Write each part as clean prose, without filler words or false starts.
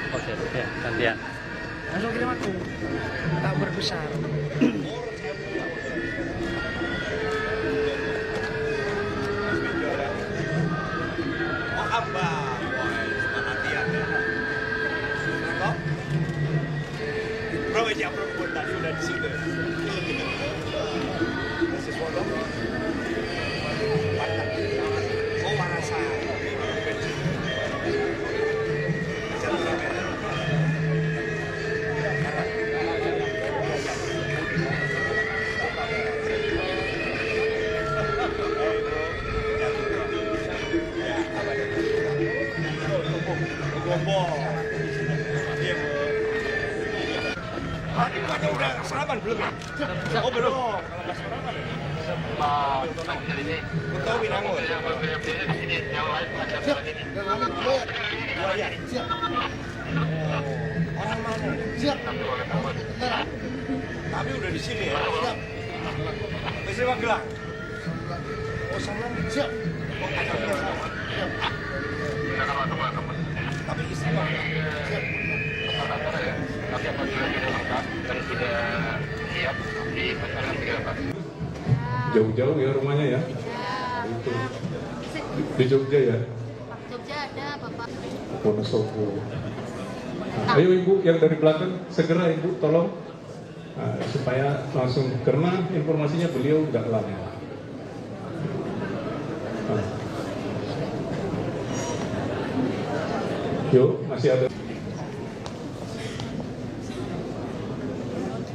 Oke, ya, gantian. Langsung kirim aku. Tak berbesar. Berapa jam perempuan tak sudah di situ? Masih swadok? Pantat. Oh, marasa. Hari bukannya udah sarapan belum ya? Oh belum. Kalau nggak sarapan ya? Untuk Winangun. Oh iya. Siap. Orang mana? Siap. Tapi udah di sini ya? Siap. Di sini Magelang. Oh sana siap. Oh anaknya sama. Siap. Tapi istri Magelang. Siap. Jauh-jauh ya rumahnya ya? Itu. Di Jogja ya? Jogja ada Bapak. Wonosobo. Nah, ayo Ibu yang dari belakang segera Ibu tolong supaya langsung, karena informasinya beliau nggak lama. Yuk, masih ada.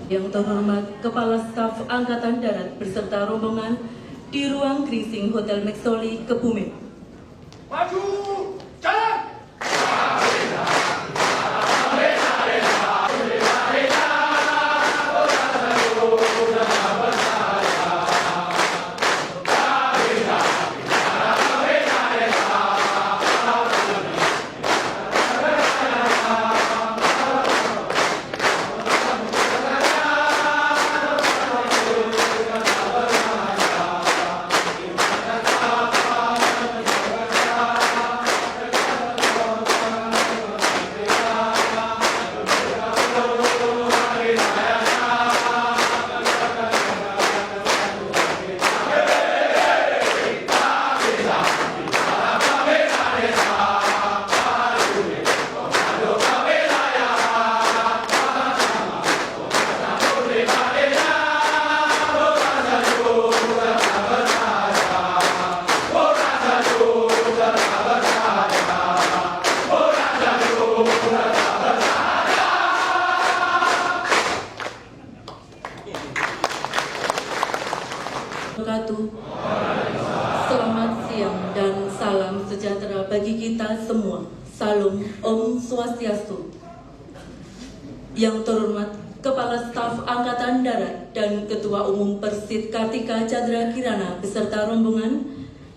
Yang terhormat Kepala Staf Angkatan Darat beserta rombongan di ruang Grising Hotel Maxoli, Kebumen. Maju! Jalan! Selamat siang dan salam sejahtera bagi kita semua. Salam Om Swastiastu. Yang terhormat Kepala Staf Angkatan Darat dan Ketua Umum Persit Kartika Chandra Kirana beserta rombongan,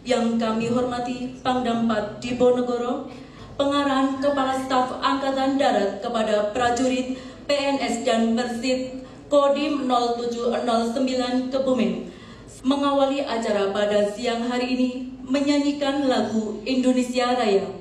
yang kami hormati Pangdam 4 Diponegoro, pengarahan Kepala Staf Angkatan Darat kepada prajurit PNS dan Persit Kodim 0709 Kebumen mengawali acara pada siang hari ini menyanyikan lagu Indonesia Raya.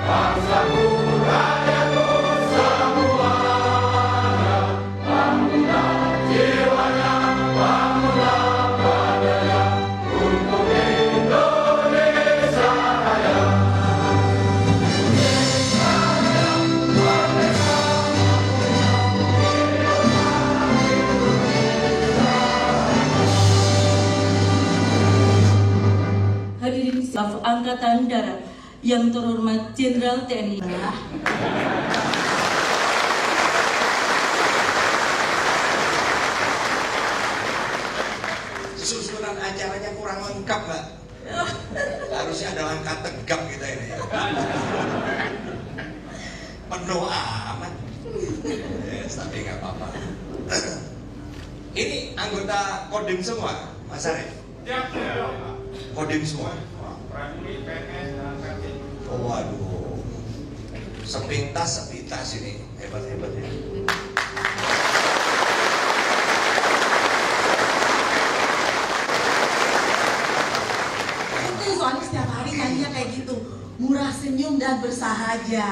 Bangsaku, rakyatku semua. Staf Angkatan Darat yang terhormat Jenderal TNI. Susunan acaranya kurang lengkap, Mbak. Harusnya ada langkah tegap kita ini. Penuh amat. Yes, tapi nggak apa-apa. Ini anggota Kodim semua, Mas Arif? Kodim semua? Oh, waduh. Sepintas ini. Hebat-hebat ya. Soalnya setiap hari nyanyinya kayak gitu, murah senyum dan bersahaja.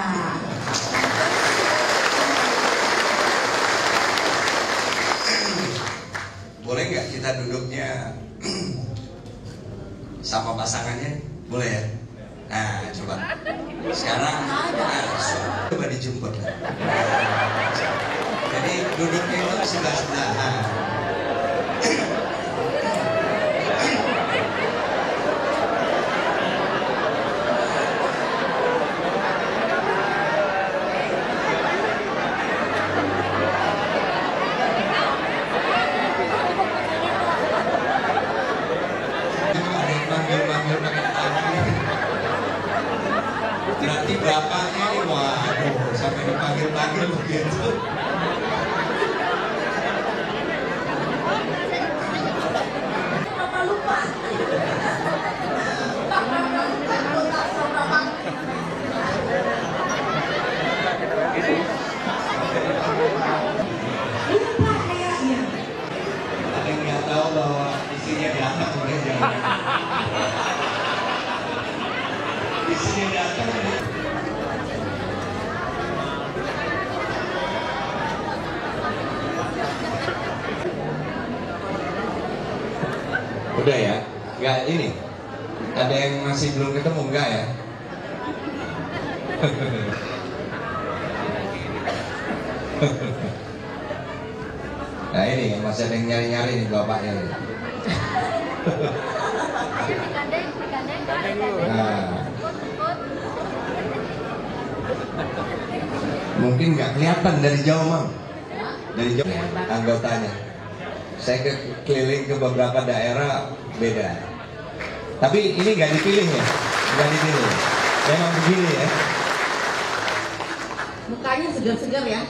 Boleh nggak kita duduknya sama pasangannya? Boleh ya? Nah, coba. Sekarang coba dijemput. Jadi duduknya itu sebelah-sebelahan. Berarti bapaknya ini, waduh, sampai dipanggil-panggil begitu. Bapak lupa. Lupa kayaknya. Ada yang nggak tahu bahwa isinya datang udah jangan. Isinya datang. Udah ya, nggak ini. Ada yang masih belum ketemu nggak ya? Nah ini masih ada yang nyari-nyari nih bapaknya nih. Nah, mungkin nggak kelihatan dari jauh, Mang. Dari jauh anggotanya. Saya keliling ke beberapa daerah beda. Tapi ini nggak dipilih ya, nggak dipilih. Memang begini ya. Mukanya segar-segar ya.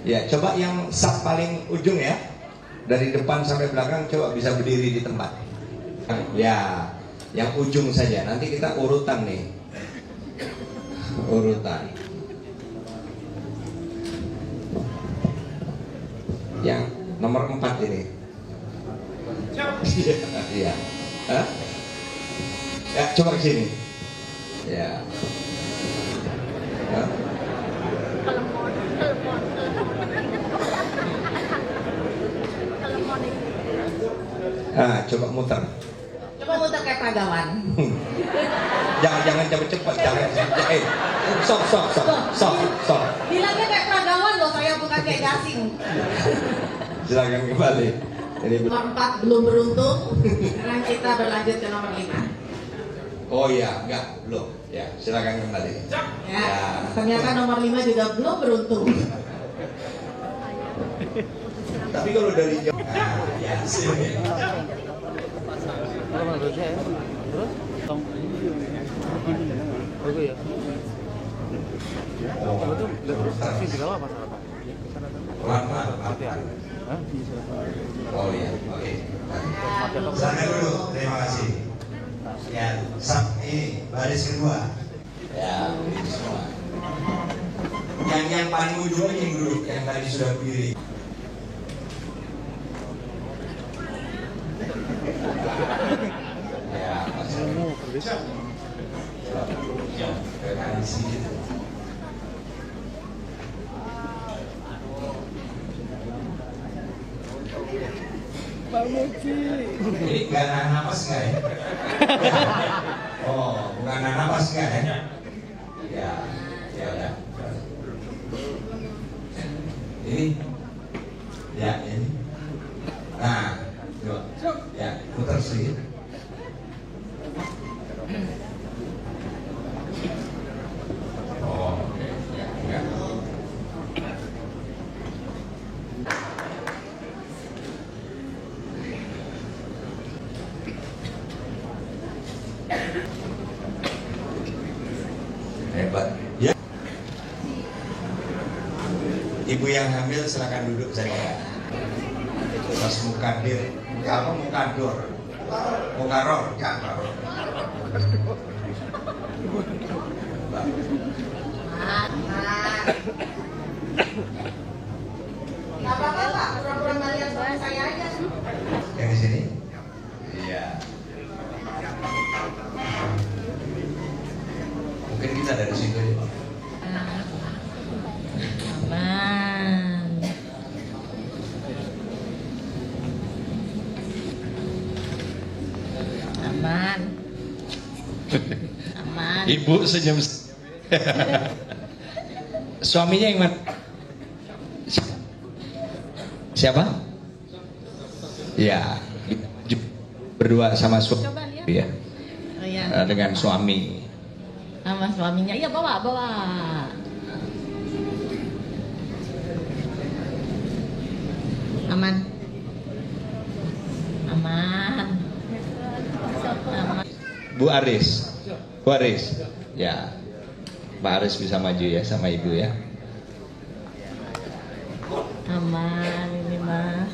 Ya, coba yang sub paling ujung ya. Dari depan sampai belakang coba bisa berdiri di tempat. Ya, yang ujung saja. Nanti kita urutan nih. Urutan. Yang nomor 4 ini. Iya. Hah? Ya, coba ke sini. Ya. Hah? Ah, coba muter. Coba muter kayak peragawan. Jangan cepet-cepet, jangan. Stop. Bilangnya kayak peragawan loh, saya bukan kayak gasing. Silakan kembali. Ini Nomor 4 belum beruntung. Sekarang kita berlanjut ke nomor 5. Oh iya, enggak, belum. Ya, silakan kembali. Ya, ternyata nomor 5 juga belum beruntung. Tapi kalau dari jauh, ya sini. Kalau menurut saya, terus tong bagus ya. Kalau itu terus taksi di bawah masalah Pak. Pelan-pelan. Oh iya, oke. Sana dulu, terima kasih. Ya, ini baris kedua. Ya, ini semua. Yang paling ujung ini yang duduk, yang tadi sudah berdiri. Ya, masih. Di sini. Ini nggak nahan napas nggak ya? Oh, bukan nahan napas nggak ya? Ya udah. Ini, ya ini. Nah, coba, ya putar sedikit. Hebat. Ya. Ibu yang hamil silakan duduk saja. Mas Mukadir, kamu Mukador, Mukaror, jangan. Nggak apa-apa Pak, pura-pura ngeliat suami saya aja. Yang di sini? Iya. Mungkin kita dari situ ya Pak. Aman. Aman. Aman. Ibu senyum. Suaminya yang mana? Siapa? Ya, berdua sama suami. Coba lihat. Ya, Oh ya. dengan suami. Sama suaminya. Iya, bawa. Aman. Aman. Aman. Bu Aris. Bu Aris. Ya. Pak Aris bisa maju ya sama ibu ya. Aman ini mah.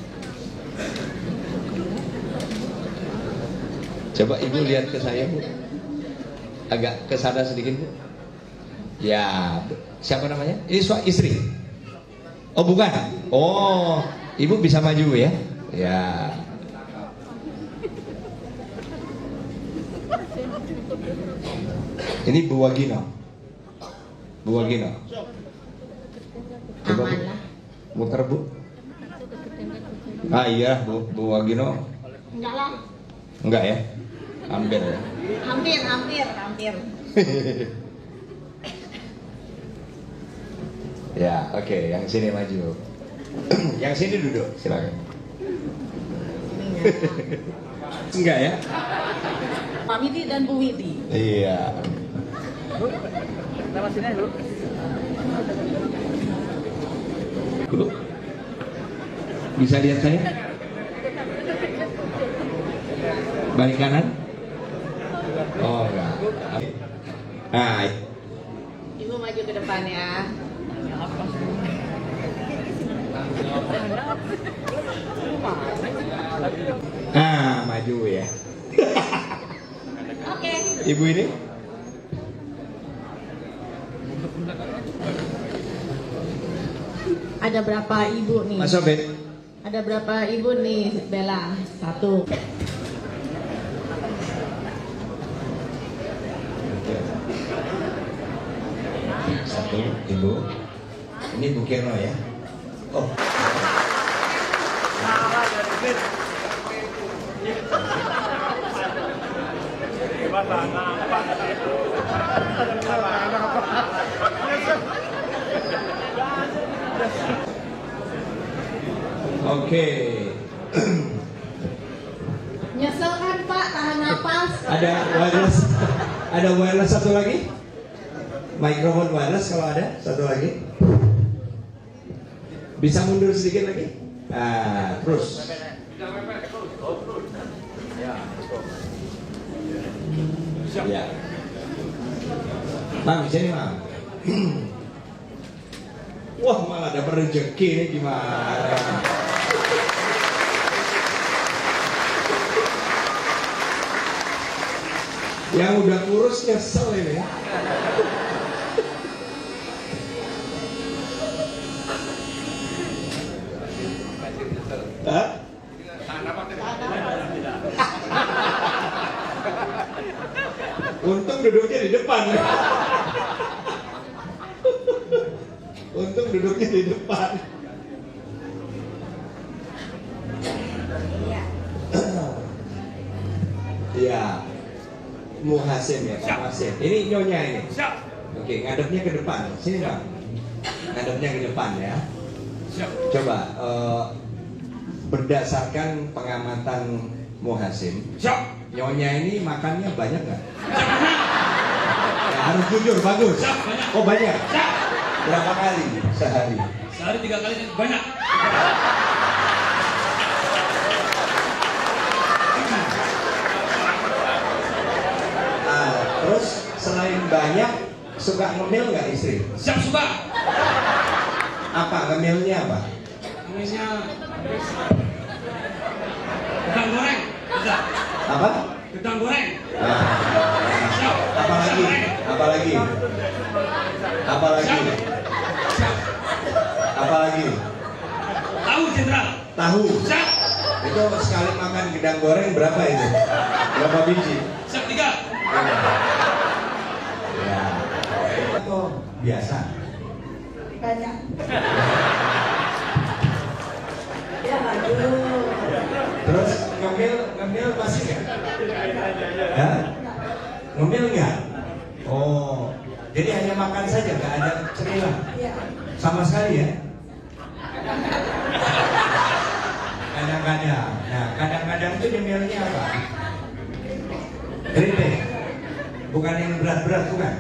Coba ibu lihat ke saya Bu. Agak ke sana sedikit Bu. Ya, siapa namanya? Ini istri. Oh bukan. Oh, ibu bisa maju ya. Ya. Ini Bu Wagino. Bu Wagino. Coba Bu. Aman lah. Muter Bu. Ah iya Bu Wagino. Enggak lah. Enggak ya? Hampir ya. Hampir. Ya, oke, yang sini maju. Yang sini duduk, silakan. Enggak ya? Pak Widi dan Bu Widi. Iya. Lewat sini dulu. Bu, bisa lihat saya? Balik kanan? Oh enggak. Nah, Ibu maju ke depan ya. maju ya. Oke. Ibu ini? Ada berapa ibu nih? Mas Obed. Ada berapa ibu nih, Bella? 1. Satu, ibu. Ini Bu Keno ya. Oh. Oke. Nyesel kan Pak, tahan napas. Ada wireless satu lagi? Mikrofon wireless kalau ada satu lagi. Bisa mundur sedikit lagi? Nah, terus. Ya. Mam, sini Mam. Wah, malah dapat rezeki ini gimana? Yang udah kurus nyesel ini. Hah? Untung duduknya di depan. Untung duduknya di depan. Iya. Muhasim ya, Pak Muhasim. Ini nyonya ini. Oke, ngadepnya ke depan. Sini Bang. Ngadepnya ke depan ya. Coba berdasarkan pengamatan Muhasim, nyonya ini makannya banyak nggak? Ya, harus jujur, bagus. Oh banyak. Berapa kali sehari? Sehari 3 kali banyak. banyak, suka ngemil nggak istri? Siap suka. Apa ngemilnya apa? Namanya gedang goreng. Bisa. Apa? Gedang goreng. Nah, Siap. apalagi? Apalagi? Apalagi? Siap. Apalagi? Tahu jenderal. Tahu. Siap. Itu sekali makan gedang goreng berapa itu? Berapa biji? Siap 3. Ya. Itu biasa. Banyak. Ya aduh. Terus ngemil masih nggak? Ya? Ngemil nggak? Oh, jadi hanya makan saja, nggak ada cemilan? Ya. Sama sekali ya? Kadang-kadang. Nah, kadang-kadang itu nyemilnya apa? Keripik. Bukan yang berat-berat, bukan?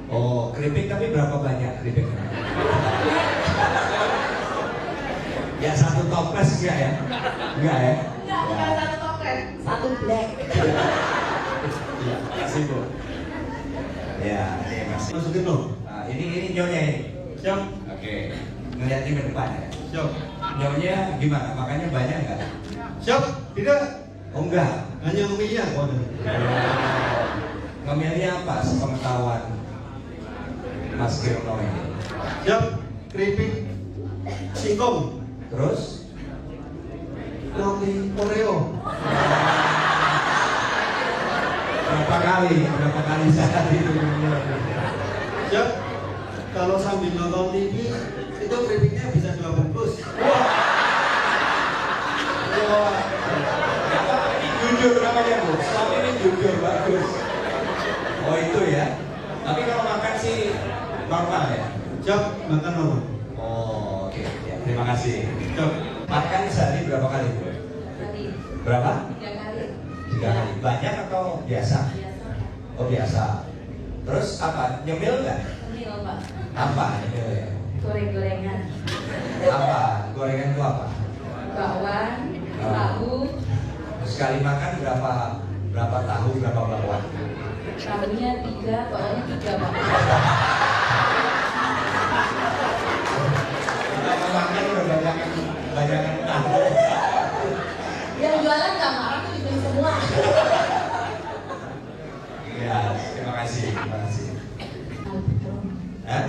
Oh, keripik tapi berapa banyak keripiknya? Ya satu toples enggak ya? Enggak ya? Enggak, bukan satu toples, satu black. Ya, kasih Bu. Ya, ini kasih. Masukin dulu. Nah, ini nyonya ini. Siap. Oke. Ngeliatin ke depan ya. Siap. Nyonya gimana? Makannya banyak nggak? Siap. Tidak. Oh enggak. Hanya ngemilnya. Ngemilnya apa? Sepengetahuan Mas Kirno ini. Siap. Keripik. Singkong. Terus? Roti Oreo. Berapa kali sehari itu? Siap. Kalau sambil nonton TV, itu keripiknya bisa 2 bungkus. Wah, ini jujur namanya Bu. Suami ini jujur, bagus. Oh itu ya. Tapi kalau makan sih normal ya. Siap. Makan normal. Oh oke. Ya, terima kasih. Siap. Makan sehari berapa kali Bu? Berapa? 3 kali. 3 kali. Banyak atau biasa? Oh biasa. Terus apa? Nyemil nggak? Ini loh Pak, Apa nyemilnya? goreng-gorengan, Apa? Gorengan itu apa? bakwan, tahu, Sekali makan berapa tahu, berapa bakwan? tahunya 3, bakwannya 3 Pak. Kalau makan udah banyak tahu. Yang jualan nggak marah tuh dibeli semua. Ya, terima kasih. Hah?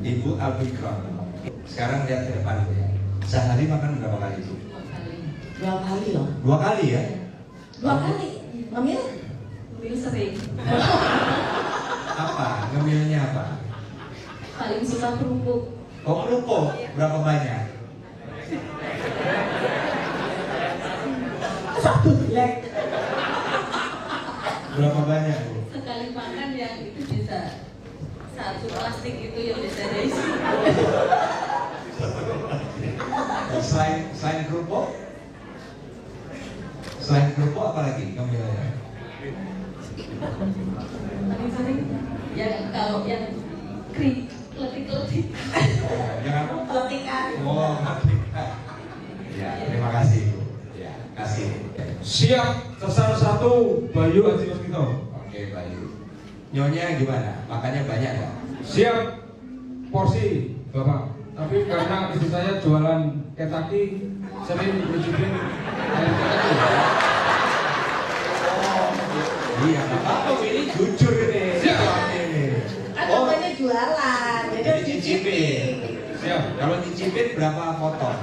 Ibu Albikron. Sekarang lihat ke depan Bu ya. Sehari makan berapa kali Bu? 2 kali loh. 2 kali ya? 2 kali. Ngemil? Ngemil sering. Apa? Ngemilnya apa? Paling suka kerupuk. Oh kerupuk, berapa banyak? Satu black. Berapa banyak Bu? Sekali makan yang itu bisa 1 plastik itu yang bisa ada isi. Selain kerupuk? Selain kerupuk apa lagi ngemilnya? Paling sering yang kalau yang kletik-kletik. Jangan Kletikan. Oh, ya, terima kasih Bu. Ya, kasih. Siap. Sasaran 1 Bayu Haji Waskito. Oke, Bayu. Nyonya gimana? Makannya banyak nggak? Siap. Porsi Bapak. Tapi karena istri saya jualan Kentucky, sering nyicipin ayam Kentucky. Iya, nggak apa-apa. Ini jujur ini. Siap. Ini. Kan Oh, namanya jualan, jadi jadi harus cicipin. Siap. Kalau nyicipin berapa potong?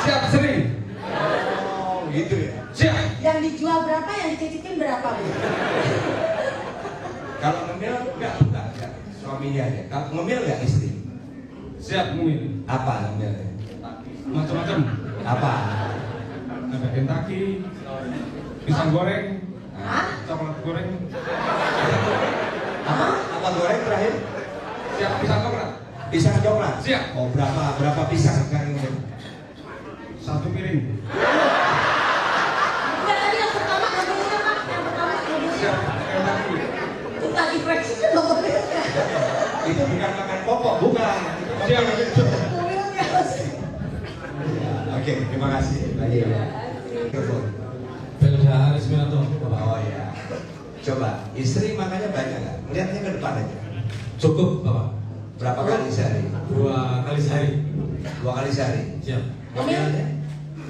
Siap sering. Oh, gitu ya. Siap. Yang dijual berapa, yang dicicipin berapa Bu? Kalau ngemil enggak. Suaminya aja. Kalau ngemil nggak istri? Siap ngomongin. Apa ngemilnya? Macam-macam. Apa? Ada Kentucky, pisang goreng, Hah? coklat goreng. Apa goreng terakhir? Siap pisang coklat. Pisang coklat. Siap. Oh, berapa pisang sekarang ini? 1 piring. Enggak, tadi yang pertama ngambilnya Pak, yang pertama ngambilnya. Siap Kentucky. Itu tadi fraksinya nomornya. Itu bukan makan pokok, bukan. Siap. Ngambilnya. Oke, terima kasih. Lagi. Mikrofon. Belda Aris Minato. Oh ya. Coba, istri makannya banyak nggak? Lihatnya ke depan aja. Cukup, Bapak. Berapa kali sehari? 2 kali sehari. 2 kali sehari. Siap. Ngemilnya?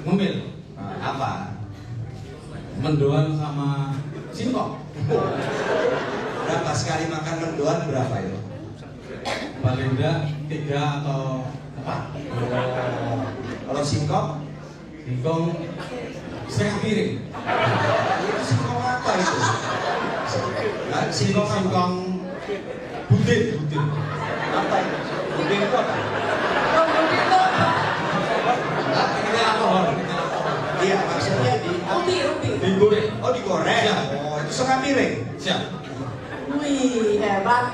Ngemil. Apa? Mendoan sama singkong. Berapa sekali makan mendoan berapa itu? Paling enggak 3 atau 4. Kalau singkong? Singkong setengah piring. Itu singkong apa itu? Nah, singkong apa? Singkong butir. Apa itu? Budin itu apa? Kita alkohol. Iya, maksudnya Ubi. Digoreng. Oh, digoreng. Siap. Oh, itu setengah piring. Siap. Wih, hebat.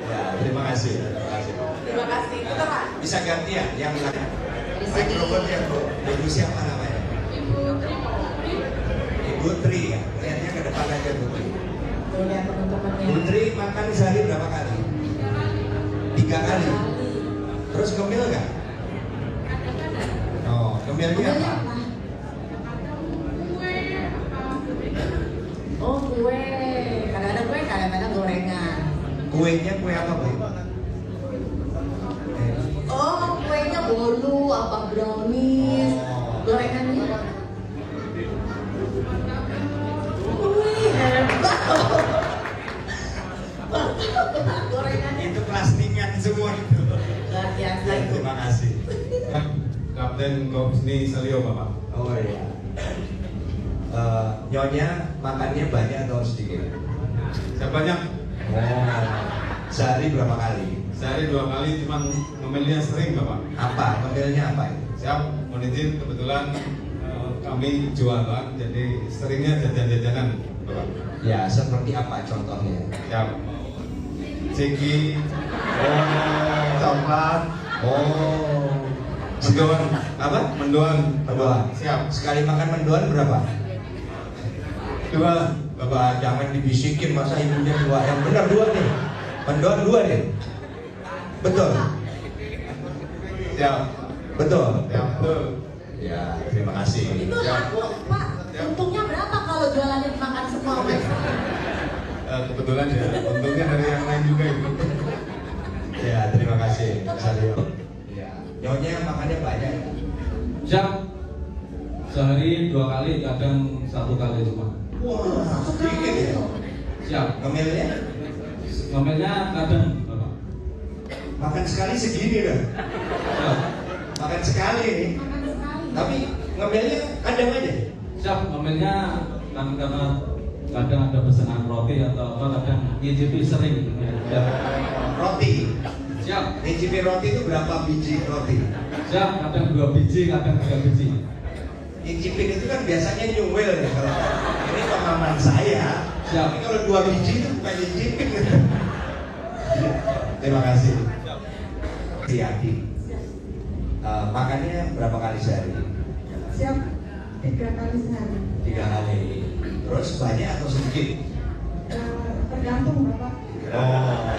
Ya, terima kasih. Terima kasih. Kita Pak. Bisa gantian yang lain. Mikrofonnya Bu. Ibu siapa namanya? Ibu Tri ya. Lihatnya ke depan aja Bu Tri. Lihat teman-temannya. Bu Tri makan sehari berapa kali? 3 kali. Terus ngemil nggak? Oh, ngemilnya apa? Oh, kue. Kadang-kadang kue, kadang-kadang gorengan. Kuenya kue apa Bu? Oh, kuenya bolu, apa brownies. Oh. Gorengannya. Wih, hebat. Gorengannya Itu plastingan semua itu. luar biasa Ya, itu. terima kasih. Kapten Kopsni Salio, Bapak. Oh iya. Nyonya makannya banyak atau sedikit? Saya banyak. Oh. Sehari berapa kali? Sehari 2 kali, cuman ngemilnya sering, Bapak. Apa? Ngemilnya apa itu? Siap, mohon izin kebetulan kami jualan, jadi seringnya jajan-jajanan, Bapak. Ya, seperti apa contohnya? Siap. Ciki, coklat, mendoan. Apa? Mendoan, Mendoan. Siap. Sekali makan mendoan berapa? 2. Bapak jangan dibisikin, masa ibunya 2. Yang benar 2 nih. Mendoan 2 deh. Betul. Siap. Betul. Siap. Betul. Ya, terima kasih. Itu aku, Pak. Untungnya berapa kalau jualannya dimakan semua Mas? Kebetulan ya, untungnya dari yang lain juga Ibu. Ya, terima kasih. Salio. Ya. Nyonya makannya banyak. Siap. Sehari 2 kali, kadang 1 kali cuma. Wah, sedikit ya. Siap. Ngemilnya? Ngomelnya kadang, Bapak. Makan sekali segini dah. Siap. Makan sekali nih. Makan sekali. Tapi ngemilnya kadang aja. Siap. Ngomelnya kan karena kadang ada pesanan roti atau apa, kadang nyicipi sering. Ya. Siap. Roti. Siap. Nyicipi roti itu berapa biji roti? Siap. Kadang 2 biji, kadang 3 biji. Nyicipin itu kan biasanya nyuwil ya. Kalau ini pengalaman saya. Siap. Tapi kalau 2 biji itu bukan nyicipin. Terima kasih. Hati-hati. Makannya berapa kali sehari? Siap. 3 kali sehari. 3 kali. Terus banyak atau sedikit? Tergantung Bapak. Oh.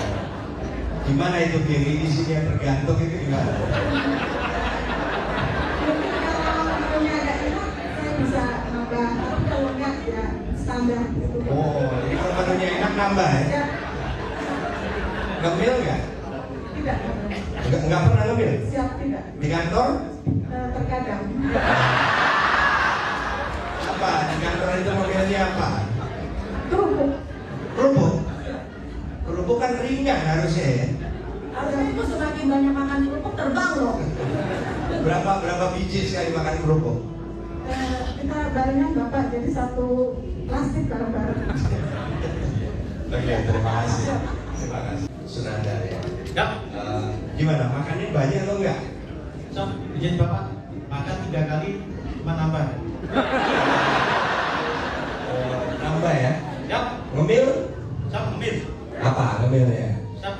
Gimana itu definisinya tergantung itu gimana? Kalau punya ada enak, saya bisa nambah. Tapi kalau enggak ya standar gitu. Oh, jadi kalau menunya enak nambah ya? Ya, Ngemil nggak? tidak. Nggak pernah ngemil? Siap tidak. Di kantor? Terkadang. Apa? Di kantor itu ngemilnya apa? Kerupuk. Kerupuk? Kerupuk kan ringan harusnya ya? Itu semakin banyak makan kerupuk terbang loh. Berapa biji sekali makan kerupuk? Kita barengan Bapak jadi satu plastik bareng-bareng. Oke, terima kasih. Terima kasih. Sunandar ya. Ya. Gimana? Makannya banyak atau enggak? Sob, izin Bapak, makan 3 kali, cuma nambah. Nambah ya? Siap. Ngemil? Sob, ngemil. Apa ngemilnya? Siap.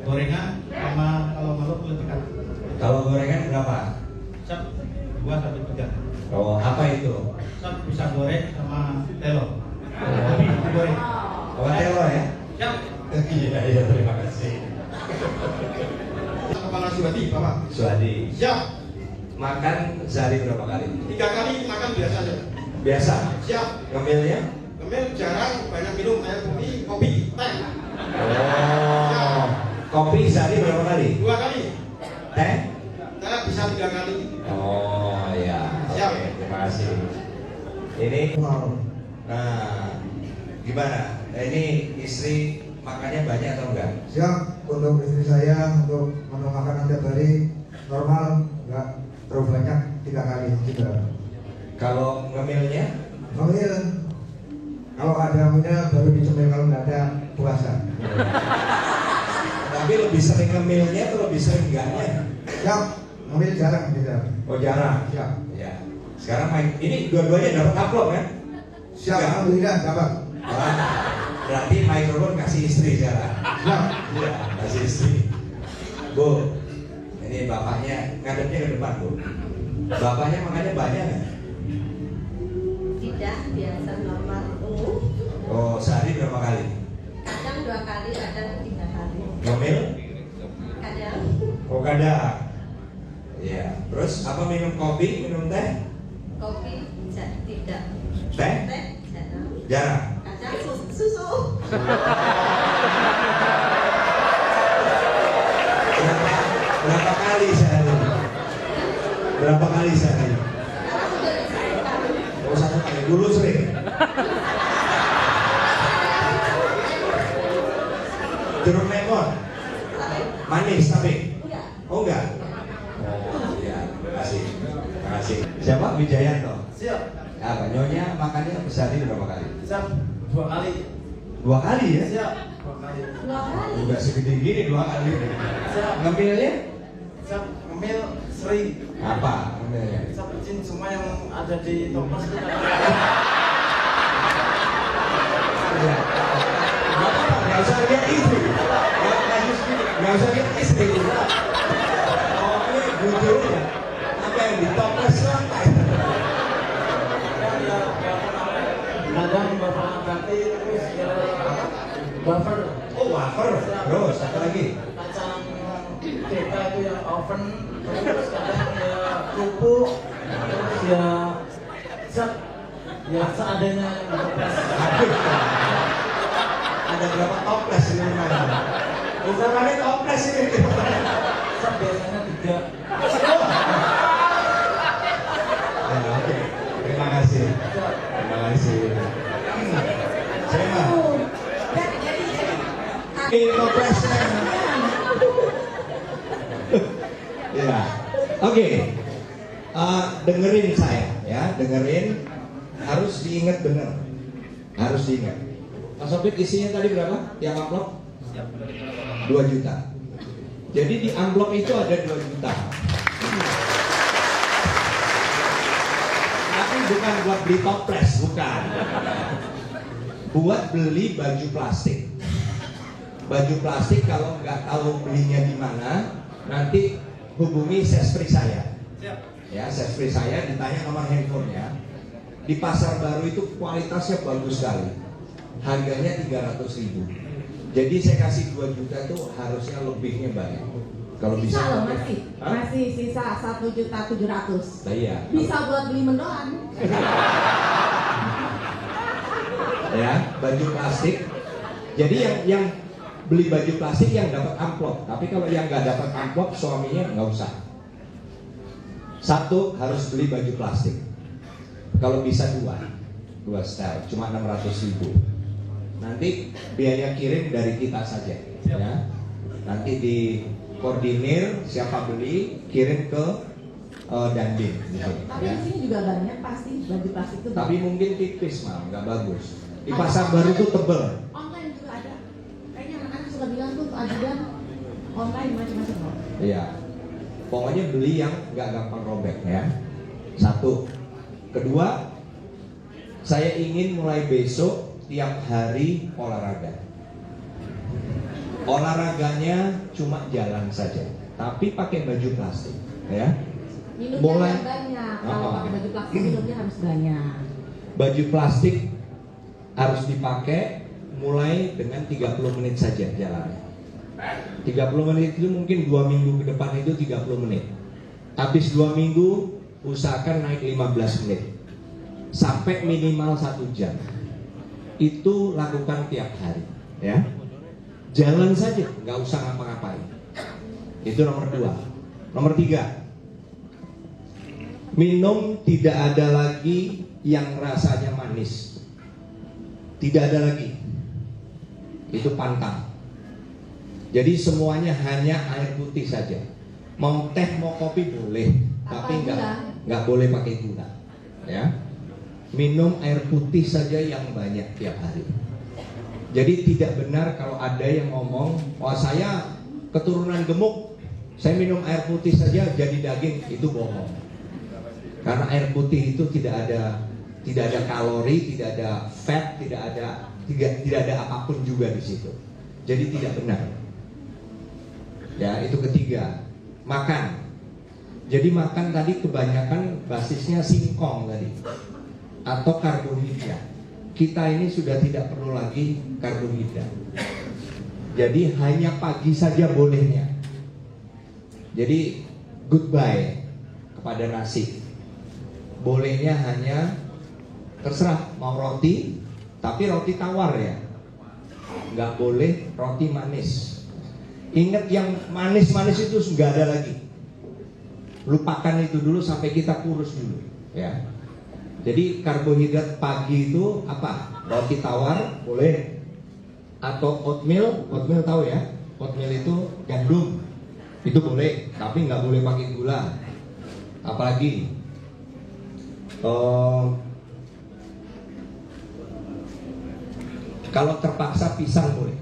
Gorengan sama kalau malu kulit ikan. Kalau gorengan berapa? Siap. 2 sampai 3. Oh, apa itu? Sob, bisa goreng sama telo. Tapi goreng. Oh, telo ya? Siap. Iya, terima kasih. Kepala Suwadi, Bapak. Suadi. Siap. Makan sehari berapa kali? 3 kali makan biasa aja. Biasa. Siap. Ngemilnya? Ngemil ngemil jarang banyak minum air putih, kopi, teh. Oh, kopi sehari berapa kali? 2 kali. Teh? Teh bisa 3 kali. Oh ya, Siap. oke, terima kasih. Ini, nah, gimana? Ini istri makannya banyak atau enggak? Siap untuk istri saya untuk menu makanan tiap hari normal, enggak terlalu banyak 3 kali juga. Kalau ngemilnya? Ngemil, kalau ada ngemilnya baru dicemil, kalau nggak ada puasa. Tapi lebih sering ngemilnya atau lebih sering enggaknya? Siap, ngemil jarang tidak. Oh jarang? Siap. Ya. Sekarang main, ini dua-duanya dapat amplop kan? Siap, Enggak. alhamdulillah dapat. Wah, berarti mikrofon kasih istri sekarang. Siap. Iya, kasih istri. Bu, ini bapaknya ngadepnya ke depan bu. Bapaknya makannya banyak nggak? Tidak, biasa normal umum. Oh, sehari berapa kali? Kadang 2 kali, kadang 3 kali. Ngemil? Kadang Oh kadang. Iya. Terus apa minum kopi, minum teh? kopi tidak. Teh? Teh jarang. Jarang. Kadang susu. Berapa kali sehari? Berapa kali sehari? Karena sudah disediakan. Oh 1 kali. Dulu sering. Jeruk lemon. Manis tapi? Enggak. Oh enggak? Oh iya, terima kasih. Terima kasih. Siapa? Wijayanto. Siap. Apa? Nyonya makannya sehari berapa kali? Siap 2 kali. 2 kali ya? Siap 2 kali. 2 kali. Udah segede gini 2 kali. Ngemilnya? Siap ngemil sering. Apa? Ngemilnya? Siap izin semua yang ada di toples itu. Ya. Gak apa-apa, gak usah lihat istri. Gak usah lihat istri. Oh ini bujurnya. Apa yang di toples lantai? Kadang bapak ganti terus ya wafer. Oh wafer. Terus apa lagi? Kacang kita itu yang oven, terus kadang ya kerupuk, terus ya zat, ya seadanya yang toples. Ada berapa toples ini mana? Bukan ada toples ini. Zat biasanya 3. Ya, oke. Terima kasih. Terima kasih. Saya mah. Ini toplesnya. Ya, oke. Dengerin saya, ya, dengerin. Harus diingat benar. Harus diingat. Mas Sopit isinya tadi berapa? Yang amplop? 2 juta. Jadi di amplop itu ada 2 juta. Tapi bukan buat beli toples, bukan. Buat beli baju plastik. Baju plastik kalau nggak tahu belinya di mana, nanti hubungi sespri saya. Ya, sespri saya, ditanya nomor handphonenya. Di Pasar Baru itu kualitasnya bagus sekali. Harganya 300.000. Jadi saya kasih 2 juta itu harusnya lebihnya banyak. Kalau bisa Loh, pakai. masih sisa 1.700.000. Nah, iya. Bisa buat beli mendoan. Ya, baju plastik. Jadi yang beli baju plastik yang dapat amplop. Tapi kalau yang nggak dapat amplop, suaminya nggak usah. 1 harus beli baju plastik. Kalau bisa 2 style, cuma 600.000. Nanti biaya kirim dari kita saja, ya. Nanti di koordinir siapa beli, kirim ke Dandim. Tapi Ya. di sini juga banyak pasti baju plastik itu. Tapi mungkin tipis mah, nggak bagus. Di Pasar Baru tuh tebel. Online juga ada. Kayaknya anak-anak suka bilang tuh ajudan online macam-macam kok. Iya. Pokoknya beli yang nggak gampang robek ya. 1. Kedua, saya ingin mulai besok tiap hari olahraga. Olahraganya cuma jalan saja, tapi pakai baju plastik, ya. Minumnya Mulai- yang banyak. Kalau pakai baju plastik minumnya harus banyak. Baju plastik harus dipakai mulai dengan 30 menit saja jalannya. 30 menit itu mungkin 2 minggu ke depan itu 30 menit. Habis 2 minggu usahakan naik 15 menit sampai minimal 1 jam. itu lakukan tiap hari, ya. Jalan saja, nggak usah ngapa-ngapain. Itu nomor 2. Nomor 3, minum tidak ada lagi yang rasanya manis. Tidak ada lagi. Itu pantang. Jadi semuanya hanya air putih saja. Mau teh, mau kopi boleh, tapi nggak boleh pakai gula. Ya. Minum air putih saja yang banyak tiap hari. Jadi tidak benar kalau ada yang ngomong, wah saya keturunan gemuk, saya minum air putih saja jadi daging. Itu bohong. Karena air putih itu tidak ada kalori, tidak ada fat, tidak ada apapun juga di situ. Jadi tidak benar. Ya, itu ketiga. Makan. Jadi makan tadi kebanyakan basisnya singkong tadi atau karbohidrat. Kita ini sudah tidak perlu lagi karbohidrat. Jadi hanya pagi saja bolehnya. Jadi goodbye kepada nasi. Bolehnya hanya terserah mau roti, tapi roti tawar ya. Nggak boleh roti manis. Ingat yang manis-manis itu nggak ada lagi. Lupakan itu dulu sampai kita kurus dulu, ya. Jadi karbohidrat pagi itu apa? Roti tawar boleh, atau oatmeal tahu ya? Oatmeal itu gandum, itu boleh, tapi nggak boleh pakai gula. Apalagi kalau terpaksa pisang boleh,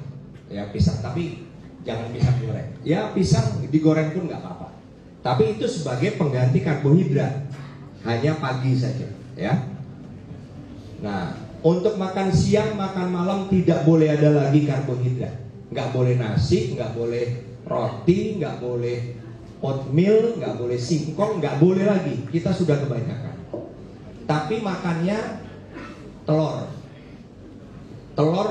ya pisang, tapi jangan pisang goreng. Ya pisang digoreng pun nggak apa-apa. Tapi itu sebagai pengganti karbohidrat, hanya pagi saja, ya. Nah, untuk makan siang, makan malam tidak boleh ada lagi karbohidrat. Nggak boleh nasi, nggak boleh roti, nggak boleh oatmeal, nggak boleh singkong, nggak boleh lagi. Kita sudah kebanyakan. Tapi makannya telur. Telur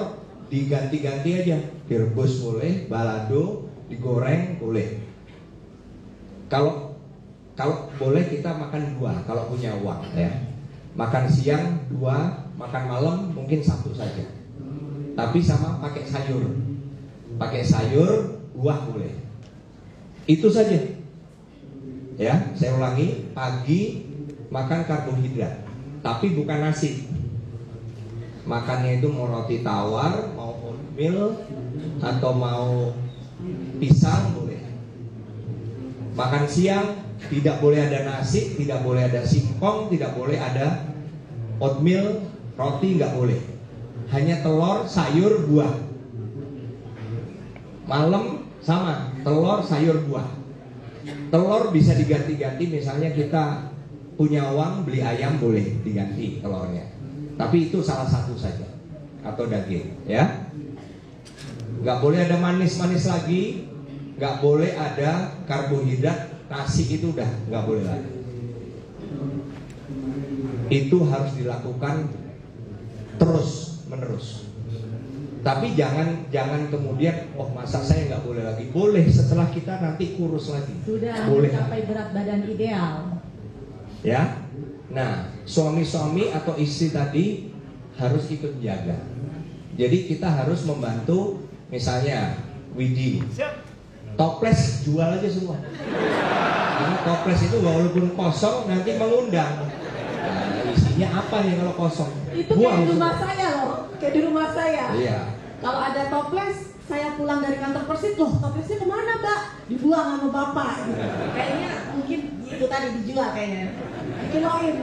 diganti-ganti aja, direbus boleh, balado, digoreng boleh. Kalau boleh kita makan 2 kalau punya uang, ya. Makan siang 2, makan malam mungkin 1 saja. Tapi sama pakai sayur. Pakai sayur, buah boleh. Itu saja. Ya, saya ulangi, pagi makan karbohidrat, tapi bukan nasi. Makannya itu mau roti tawar, mau oatmeal, atau mau pisang boleh. Makan siang tidak boleh ada nasi, tidak boleh ada singkong, tidak boleh ada oatmeal, roti nggak boleh. Hanya telur, sayur, buah. Malam sama, telur, sayur, buah. Telur bisa diganti-ganti, misalnya kita punya uang beli ayam boleh diganti telurnya. Tapi itu salah satu saja, atau daging, ya. Nggak boleh ada manis-manis lagi. Nggak boleh ada karbohidrat, nasi itu udah nggak boleh lagi. Itu harus dilakukan terus menerus. Tapi jangan kemudian, oh masa saya nggak boleh lagi. Boleh setelah kita nanti kurus lagi. Sudah boleh mencapai berat badan ideal. Ya. Nah, suami-suami atau istri tadi harus ikut jaga. Jadi kita harus membantu, misalnya Widi. Toples jual aja semua. Karena toples itu walaupun kosong nanti mengundang. Nah, isinya apa nih kalau kosong? Itu kayak di rumah saya loh, kayak di rumah saya. Iya. Kalau ada toples, saya pulang dari kantor Persib, loh toplesnya kemana Mbak? Dibuang sama bapak. Gitu. Kayaknya mungkin itu tadi dijual kayaknya. Kiloin.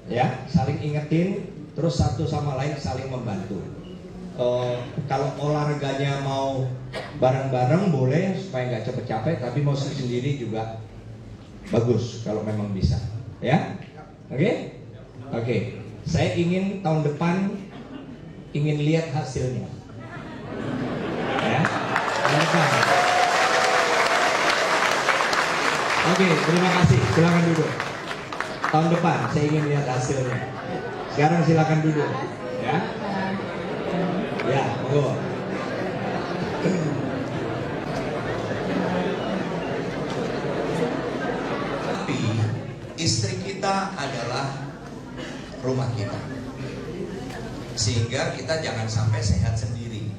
Ya, saling ingetin, terus satu sama lain saling membantu. Kalau olahraganya mau bareng-bareng boleh supaya nggak capek-capek, tapi mau sendiri juga bagus kalau memang bisa, ya. Oke. Saya ingin tahun depan ingin lihat hasilnya, ya. Oke, terima kasih. Silakan duduk. Tahun depan saya ingin lihat hasilnya. Sekarang silakan duduk, ya. Ya, monggo. Tapi istri kita adalah rumah kita. Sehingga kita jangan sampai sehat sendiri.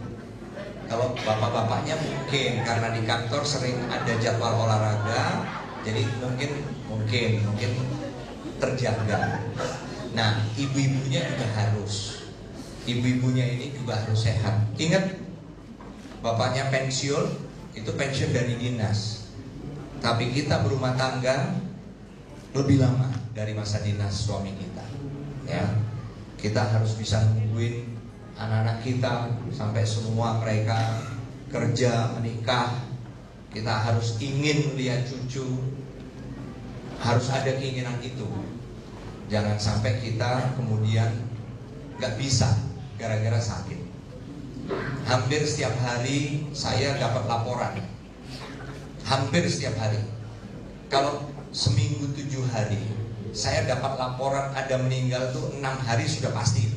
Kalau bapak-bapaknya mungkin karena di kantor sering ada jadwal olahraga, jadi mungkin terjaga. Nah, ibu-ibunya juga harus. Ibu-ibunya ini juga harus sehat. Ingat, bapaknya pensiun, itu pensiun dari dinas. Tapi kita berumah tangga lebih lama dari masa dinas suami kita. Ya, kita harus bisa nungguin anak-anak kita sampai semua mereka kerja, menikah. Kita harus ingin lihat cucu. Harus ada keinginan itu. Jangan sampai kita kemudian gak bisa gara-gara sakit. Hampir setiap hari saya dapat laporan. Hampir setiap hari. Kalau seminggu 7 hari, saya dapat laporan ada meninggal tuh 6 hari sudah pasti.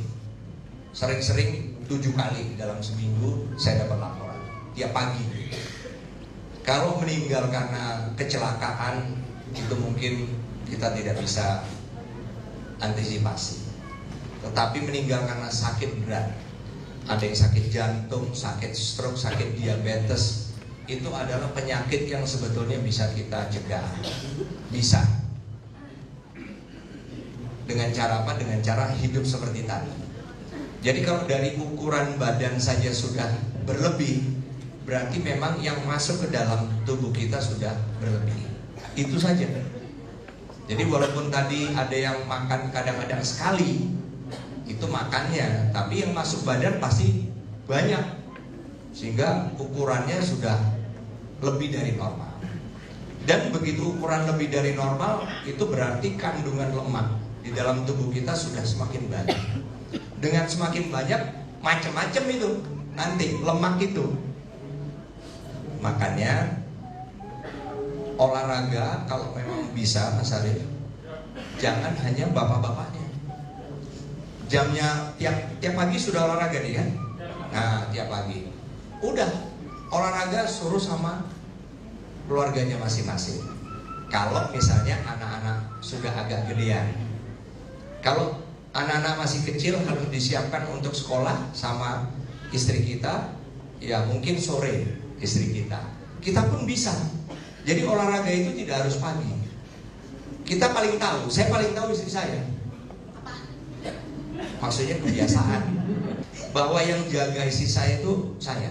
Sering-sering 7 kali dalam seminggu saya dapat laporan tiap pagi. Kalau meninggal karena kecelakaan, itu mungkin kita tidak bisa antisipasi. Tetapi meninggal karena sakit berat, ada yang sakit jantung, sakit stroke, sakit diabetes, itu adalah penyakit yang sebetulnya bisa kita cegah. Bisa. Dengan cara apa? Dengan cara hidup seperti tadi. Jadi kalau dari ukuran badan saja sudah berlebih, berarti memang yang masuk ke dalam tubuh kita sudah berlebih. Itu saja. Jadi walaupun tadi ada yang makan kadang-kadang sekali, itu makannya, tapi yang masuk badan pasti banyak, sehingga ukurannya sudah lebih dari normal. Dan begitu ukuran lebih dari normal, itu berarti kandungan lemak di dalam tubuh kita sudah semakin banyak. Dengan semakin banyak, macam-macam itu nanti lemak itu. Makanya olahraga kalau memang bisa, Mas Arif, jangan hanya bapak-bapaknya. Jamnya tiap pagi sudah olahraga nih kan? Nah, tiap pagi udah olahraga, suruh sama keluarganya masing-masing. Kalau misalnya anak-anak sudah agak gedean, kalau anak-anak masih kecil harus disiapkan untuk sekolah sama istri kita, ya mungkin sore istri kita. Kita pun bisa. Jadi olahraga itu tidak harus pagi. Kita paling tahu, saya paling tahu istri saya. Maksudnya kebiasaan. Bahwa yang jaga istri saya itu saya.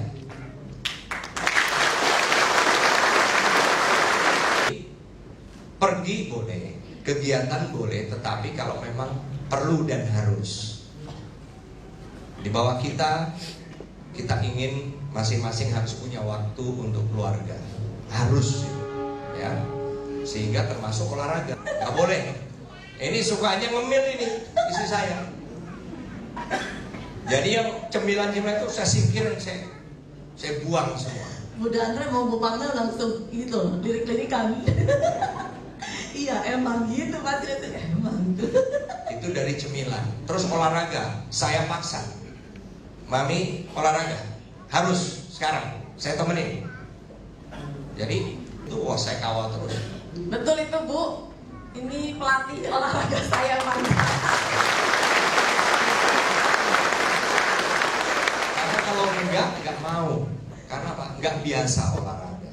Pergi boleh, kegiatan boleh, tetapi kalau memang perlu dan harus. Di bawah kita ingin masing-masing harus punya waktu untuk keluarga. Harus. Ya, sehingga termasuk olahraga. Gak boleh. Ini sukanya ngemil ini istri saya. Jadi yang cemilan-cemilan itu saya singkirin, saya buang semua. Bunda Andre mau Bu Pangdal langsung gitu, lirik-lirikan. Iya emang gitu Mas, emang. Itu dari cemilan. Terus olahraga, saya paksa. Mami olahraga, harus sekarang, saya temenin. Jadi itu saya kawal terus. Betul itu Bu. Ini pelatih olahraga saya Mas. Karena kalau enggak mau. Karena apa? Enggak biasa olahraga.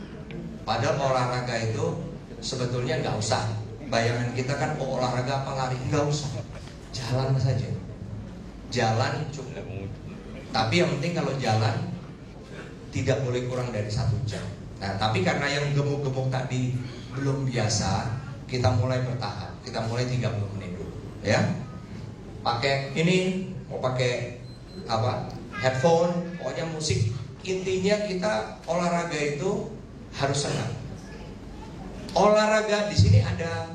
Padahal olahraga itu sebetulnya enggak usah. Bayangan kita kan olahraga apa lari, enggak usah. Jalan saja. Jalan cukup. Tapi yang penting kalau jalan tidak boleh kurang dari 1 jam. Nah, tapi karena yang gemuk-gemuk tadi belum biasa, kita mulai bertahap. Kita mulai 30 menit dulu, ya. Pakai ini, mau pakai apa? Headphone, pokoknya musik. Intinya kita olahraga itu harus senang. Olahraga di sini ada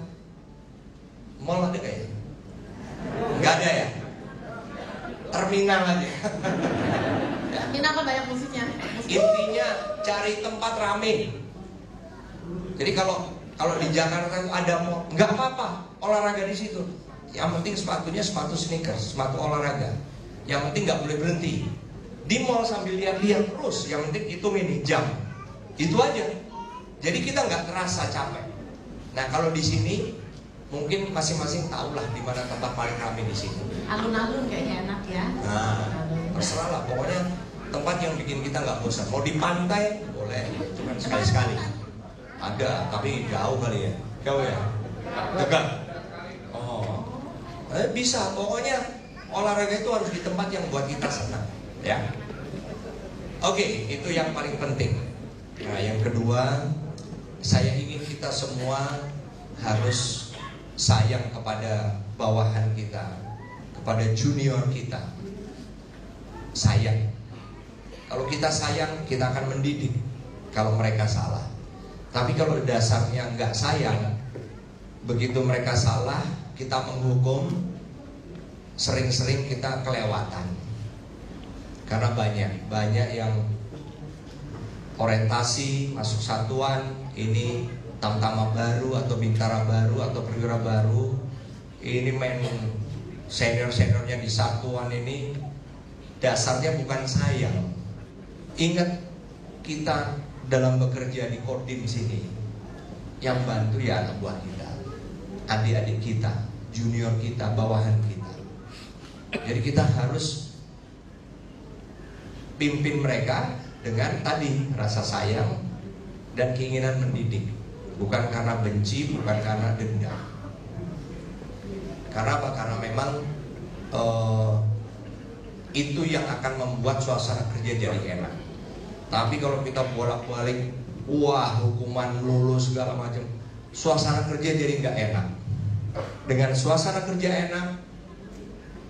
mall ada kayaknya? Enggak ada ya? Terminal aja. Terminal kan banyak musiknya. Intinya cari tempat rame. Jadi kalau di Jakarta itu ada mall, nggak apa-apa olahraga di situ. Yang penting sepatunya sepatu sneakers, sepatu olahraga. Yang penting nggak boleh berhenti. Di mall sambil lihat-lihat terus. Yang penting hitung ini jam. Itu aja. Jadi kita nggak terasa capek. Nah kalau di sini Mungkin masing-masing tahulah di mana tempat paling ramai di sini. Alun-alun kayaknya enak ya. Nah, terserah lah. Pokoknya tempat yang bikin kita nggak bosan. Mau di pantai boleh, cuma sekali-sekali. Ada, tapi jauh kali ya. Jauh ya? Dekat. Oh, bisa. Pokoknya olahraga itu harus di tempat yang buat kita senang, ya. Oke, itu yang paling penting. Nah, yang kedua, saya ingin kita semua harus sayang kepada bawahan kita, kepada junior kita. Sayang. Kalau kita sayang, kita akan mendidik kalau mereka salah. Tapi kalau dasarnya nggak sayang, begitu mereka salah, kita menghukum, sering-sering kita kelewatan. Karena banyak yang orientasi masuk satuan ini Tamtama baru atau Bintara baru atau Perwira baru, ini main senior-seniornya di satuan ini, dasarnya bukan sayang. Ingat, kita dalam bekerja di Kodim sini, yang bantu ya anak buah kita, adik-adik kita, junior kita, bawahan kita. Jadi kita harus pimpin mereka dengan tadi rasa sayang dan keinginan mendidik. Bukan karena benci, bukan karena dendam. Karena apa? Karena memang itu yang akan membuat suasana kerja jadi enak. Tapi kalau kita bolak-balik, wah hukuman lulus segala macam, suasana kerja jadi nggak enak. Dengan suasana kerja enak,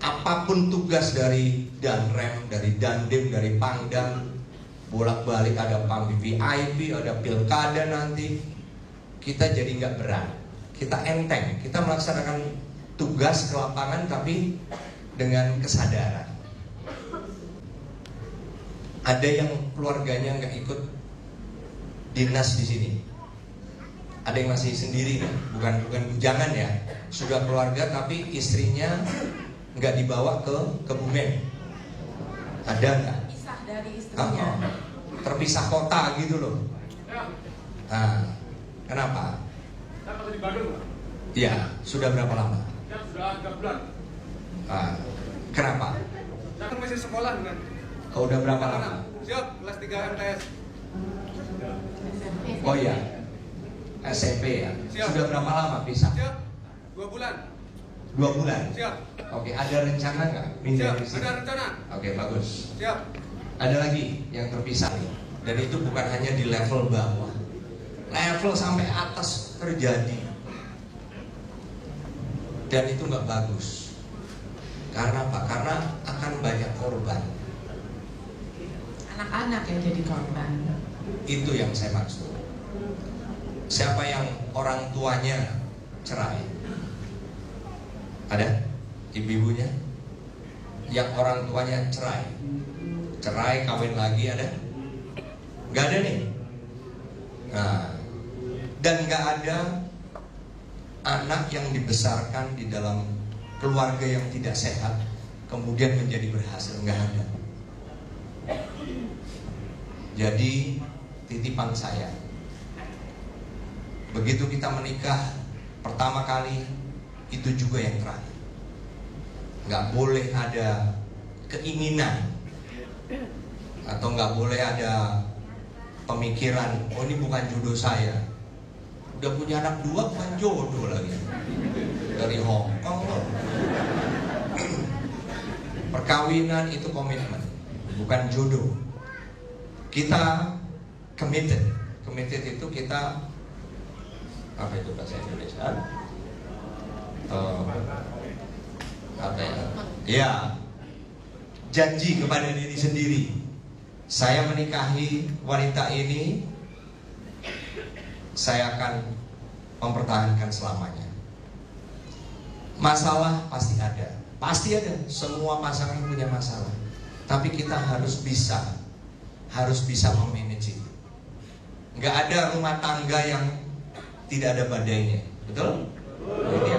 apapun tugas dari Danrem, dari Dandim, dari Pangdam, bolak-balik ada Pam VIP, ada pilkada nanti, kita jadi nggak berat, kita enteng, kita melaksanakan tugas ke lapangan tapi dengan kesadaran. Ada yang keluarganya nggak ikut dinas di sini, ada yang masih sendiri, bukan bujangan ya, sudah keluarga tapi istrinya nggak dibawa ke Kebumen, ada nggak? Pisah dari istrinya. Terpisah kota gitu loh. Nah, kenapa? Saya masih di Bandung, Pak. Iya, sudah berapa lama? Ya, sudah 3 bulan. Kenapa? Saya kan masih sekolah kan. Oh, udah berapa lama? Siap, kelas 3 MTS. Oh iya, SMP ya. Siap. Sudah berapa lama pisah? Siap, 2 bulan. 2 bulan. Siap. Oke, ada rencana nggak pindah Siap, dari sini? ada rencana. Oke, bagus. Siap. Ada lagi yang terpisah nih. Dan itu bukan hanya di level bawah, level sampai atas terjadi. Dan itu nggak bagus. Karena apa? Karena akan banyak korban. Anak-anak yang jadi korban. Itu yang saya maksud. Siapa yang orang tuanya cerai? Ada? Ibu-ibunya? Yang orang tuanya cerai? Cerai, kawin lagi ada? Gak ada nih. Nah, dan gak ada anak yang dibesarkan di dalam keluarga yang tidak sehat kemudian menjadi berhasil, gak ada. Jadi titipan saya, begitu kita menikah pertama kali, itu juga yang terakhir. Gak boleh ada keinginan atau nggak boleh ada pemikiran, oh ini bukan jodoh saya. Udah punya anak 2 bukan jodoh lagi, dari Hongkong loh. Perkawinan itu komitmen, bukan jodoh. Kita committed itu kita apa itu bahasa Indonesia? Apa ya? Ya, janji kepada diri sendiri. Saya menikahi wanita ini, saya akan mempertahankan selamanya. Masalah pasti ada. Semua pasangan punya masalah. Tapi kita harus bisa memanage itu. Nggak ada rumah tangga yang tidak ada badainya, betul? Jadi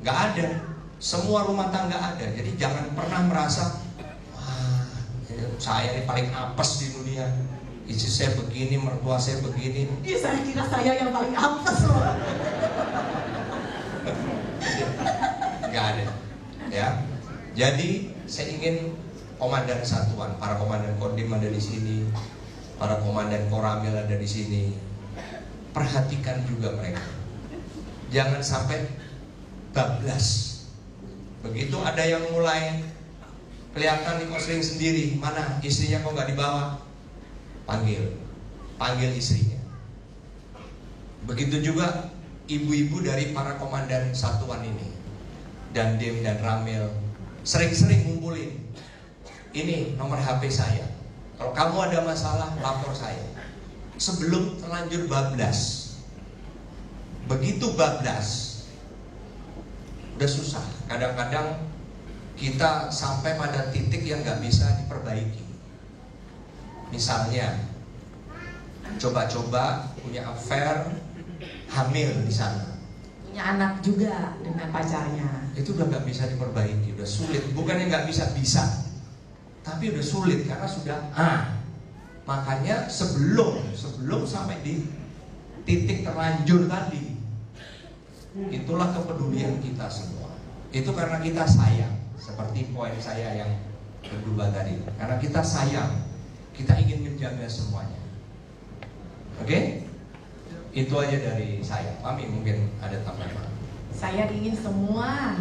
nggak ada. Semua rumah tangga ada. Jadi jangan pernah merasa saya ini paling apes di dunia, istri saya begini, mertua saya begini. Saya kira saya yang paling apes loh. nggak ada. Ya, jadi saya ingin komandan satuan, para komandan kodim ada di sini, para komandan koramil ada di sini. Perhatikan juga mereka. Jangan sampai bablas. Begitu ada yang mulai kelihatan di kosling sendiri, mana istrinya kok nggak dibawa? Panggil istrinya. Begitu juga ibu-ibu dari para komandan satuan ini, Dandim dan Ramil, sering-sering ngumpulin. Ini nomor HP saya. Kalau kamu ada masalah, lapor saya. Sebelum terlanjur bablas. Begitu bablas, udah susah. Kadang-kadang kita sampai pada titik yang nggak bisa diperbaiki. Misalnya, coba-coba punya affair, hamil di sana, Punya anak juga dengan pacarnya. itu udah nggak bisa diperbaiki, udah sulit. Bukannya nggak bisa, tapi udah sulit karena sudah makanya sebelum sampai di titik terlanjur tadi, itulah kepedulian kita semua. Itu karena kita sayang, seperti poin saya yang kedua tadi. Karena kita sayang, kita ingin menjaga semuanya. Oke? Itu aja dari saya. Mami mungkin ada tambahan. Saya ingin semua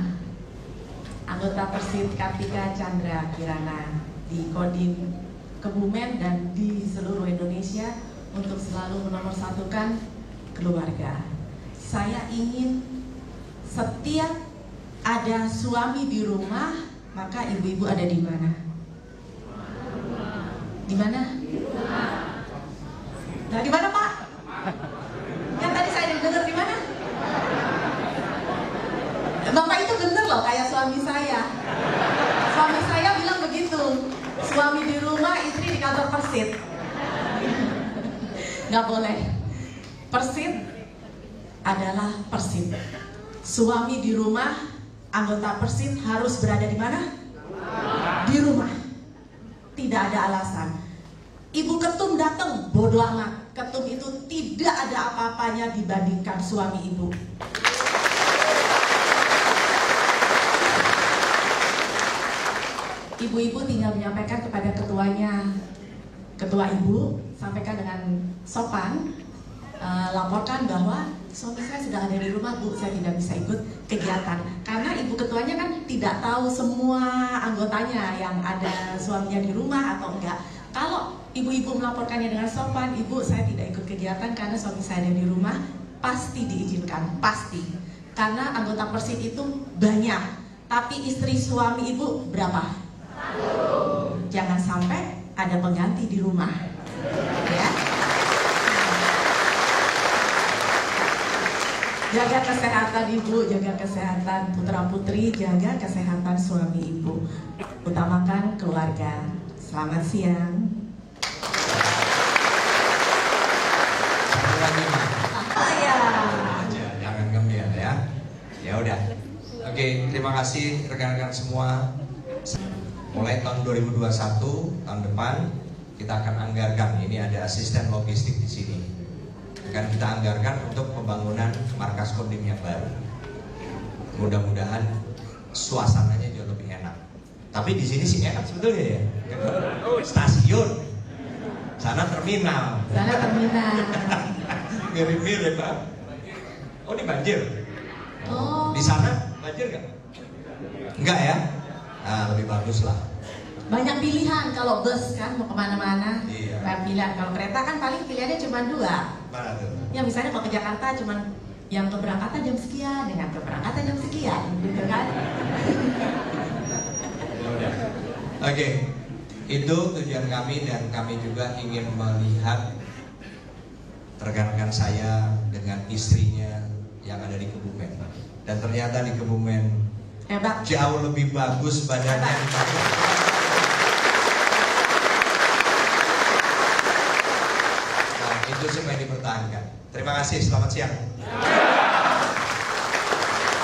anggota Persit Kartika Chandra Kirana di Kodim Kebumen dan di seluruh Indonesia untuk selalu menomorsatukan keluarga. Saya ingin setiap ada suami di rumah, maka ibu-ibu ada di mana? Di mana? Nah, di mana, Pak? Kan tadi saya dengar di mana? Bapak itu bener loh, kayak suami saya. Suami saya bilang begitu. Suami di rumah, istri di kantor Persit. Nggak boleh. Persit adalah Persit. Suami di rumah, anggota Persit harus berada di mana? Di rumah. Tidak ada alasan. Ibu ketum datang, bodoh amat. Ketum itu tidak ada apa-apanya dibandingkan suami ibu. Ibu-ibu tinggal menyampaikan kepada ketuanya, ketua ibu, sampaikan dengan sopan, laporkan bahwa suami saya sudah ada di rumah, Bu, saya tidak bisa ikut kegiatan. Karena ibu ketuanya kan tidak tahu semua anggotanya yang ada suaminya di rumah atau enggak. Kalau ibu-ibu melaporkannya dengan sopan, Ibu, saya tidak ikut kegiatan karena suami saya ada di rumah, pasti diizinkan, pasti. Karena anggota Persit itu banyak, tapi istri suami ibu berapa? Jangan sampai ada pengganti di rumah, ya. Jaga kesehatan ibu, jaga kesehatan putra putri, jaga kesehatan suami ibu. Utamakan keluarga. Selamat siang. Satu lagi, Ma. Ya. Jangan gembel ya. Ya udah. Oke, terima kasih rekan-rekan semua. Mulai tahun 2021 tahun depan kita akan anggarkan, ini ada asisten logistik di sini. Akan kita anggarkan untuk pembangunan markas Kodim yang baru. Mudah-mudahan suasananya jauh lebih enak. Tapi di sini sih enak sebetulnya ya. Stasiun, sana terminal. Sana terminal. Mirip-mirip, Pak. Oh, ini banjir. Oh. Di sana banjir nggak? Enggak ya? Nah, lebih bagus lah. Banyak pilihan kalau bus kan mau kemana-mana. Iya. Banyak pilihan. Kalau kereta kan paling pilihannya cuma 2. Mana tuh? Ya misalnya mau ke Jakarta cuma yang keberangkatan jam sekian dengan keberangkatan jam sekian, gitu kan? Oke, itu tujuan kami dan kami juga ingin melihat rekan-rekan saya dengan istrinya yang ada di Kebumen. Dan ternyata di Kebumen hebat, jauh lebih bagus badannya. Nah, itu semua yang dipertahankan. Terima kasih, selamat siang.